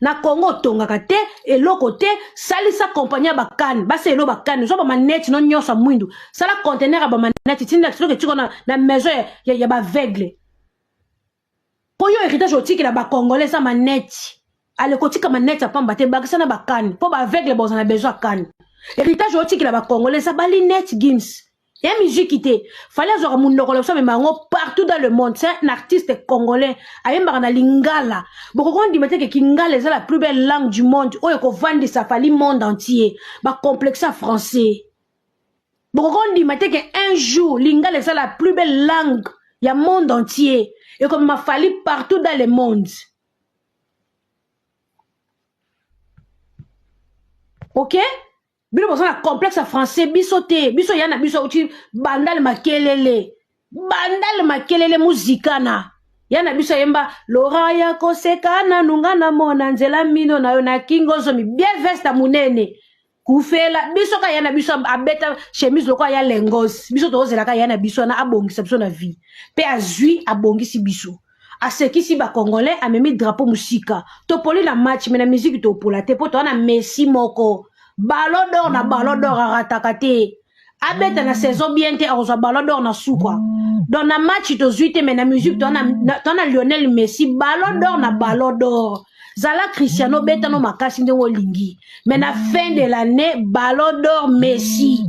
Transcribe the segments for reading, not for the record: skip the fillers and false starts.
na Congo tongaka te eloko te salisa compagnie bakani basa elo bakani zo ba maneti no nyosa mwindu sala conteneur ba maneti tinda kitoke tiko na maison ya ba aveugle po yo héritage otiki na ba congolais sa maneti ale kotika maneti apamba te bakisa na bakani po ba aveugle boza na besoin kan héritage otiki na ba congolais sa bali net Gims. Il y a musique qui était. Fallait avoir mon reconnaissance mais partout dans le monde. C'est un artiste congolais. Ayem barana lingala. Beaucoup on dit maintenant que Kingala c'est la plus belle langue du monde. Oh yoko vendre ça fallait monde entier. Ba complexe français. Beaucoup on dit maintenant que un jour lingala c'est la plus belle langue. Il y a monde entier. Et comme m'a fallu partout dans le monde. OK? Bilo bozana complexe français bisoté biso yana biso uti bandal makelele muzikana yana biso yemba loraya kosekana nungana mona nzela mino na yo na kingozo mi bien veste munene kufela biso ka yana biso abeta chemise lokwa ya lengos biso tozela ka yana biso na abongisa biso na vie pe azui abongisi biso asekisi ba congolais amemi drapeau musika to poli na match mais na musique to pola te poto na Messi moko Ballon d'or na ballon d'or à ratakate. Abeta na saison bien te a ballon d'or na soukwa. Dans na match to zuite mais na musique ton na Lionel Messi ballon d'or na ballon d'or. Zala Cristiano beta no makasi nde wolingi. Mais na fin de l'année ballon d'or Messi.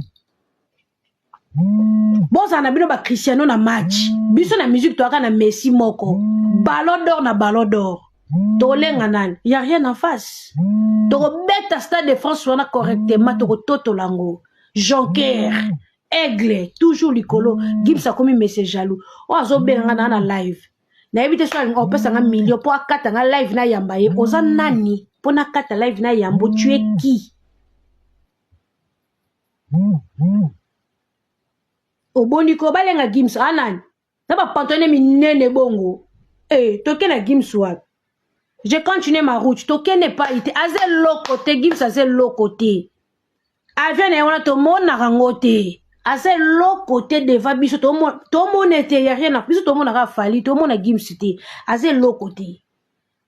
Bon ça na bino ba Cristiano na match. Biso na musique to aka na Messi moko. Ballon d'or na ballon d'or. Il n'y a rien en face. Toko bête Stade de France soit correctement. Toko toto lango. Jonker, aigle, toujours l'icolo. Gims a commis message jaloux. Oh, azo benga na live. Na ebite soit on peut un million pour akata nga live na yambaye. Oza nani pour na kata live na yambo. Tu es qui? Oboniko balenga Gims anan. Na ba pantone minene bongo. Eh, toke na Gims wa. Je continue ma route. Toke n'est pas été. Aze l'autre côté, Gims aze l'autre côté. Avion et on a tout le monde à rangoté. Aze l'autre côté devant biso. Tout le monde était, y a rien à biso. Tout le monde a fallu. Tout le monde a Gims c'était. Aze l'autre côté.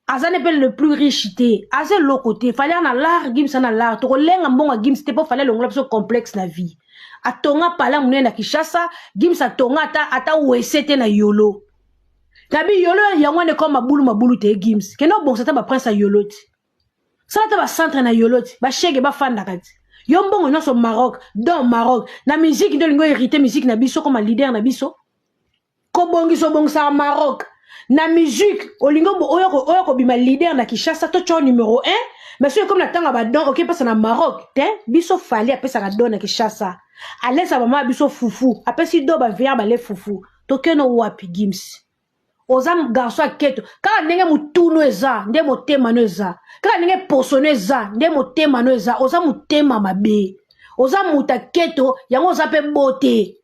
Aze n'est pas le plus riche c'était. Aze l'autre côté. Fallait en a l'art, Gims en a l'art. Tout le monde a Gims c'était pas fallait l'ongla so complexe na vie. A tonga pala mouné na Kishasa. Gims a tonga ata ouesete na yolo. Tabi yolo yangwane comme mabulu te Gims. Keno bon sata ba prince yolo ti. Sala ba centre na yolo ti. Ba chege ba fanda kati. Yombongo na so Maroc, dans Maroc. Na musique de lingo hérité musique na biso comme leader na biso. Ko bongi so bong sa Maroc. Na musique olingo oyoko bima leader na Kinshasa to cho numéro 1. Mais c'est comme la tanga ba don OK passe na Maroc, te biso fali apesa ka don na Kinshasa. Alesa mama biso fufu. Apesi do ba via ba le fufu. To keno wapi Gims. Ozam garçon keto kala ndenge mutuno eza nde motema no eza kala ndenge posono eza nde motema no eza oza mutema mabe oza muta keto yango oza pe bote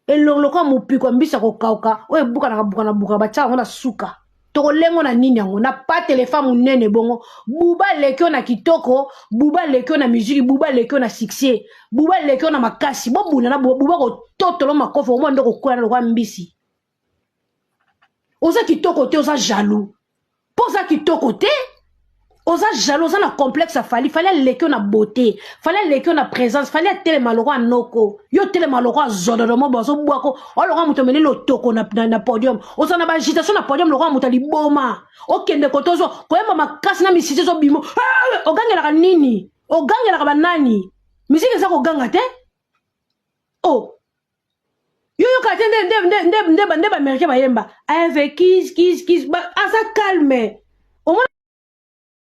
elonglo kwa mupiko mbisa ko kauka oye buka na buka bacha ngona suka to lengo na nini yango na pa téléphone munene bongo buba lekyo na kitoko buba lekyo na musique buba lekyo na succès buba lekyo na makasi bo buna na buba ko totolo makofa o mondo ko kwa na kwa mbisi. Oza kitoko te, oza jaloux. Posa kitoko te, oza jaloux, oza na complexe fallait lekyo na beauté, fallait lekyo na présence, fallait tele maloko anoko. Yo tele maloko azododomo bozo bwako, o loko mutomene lo toko na podium. Oza na ba agitation na podium loko mutali boma. Okende kotozo, koyema makasi na misisi zo bimo. Ogangela ka nini? Ogangela ka banani? Misiki za ko ganga te? Oh. Yo kate nde ba américain ba yemba avec kiss asa calme.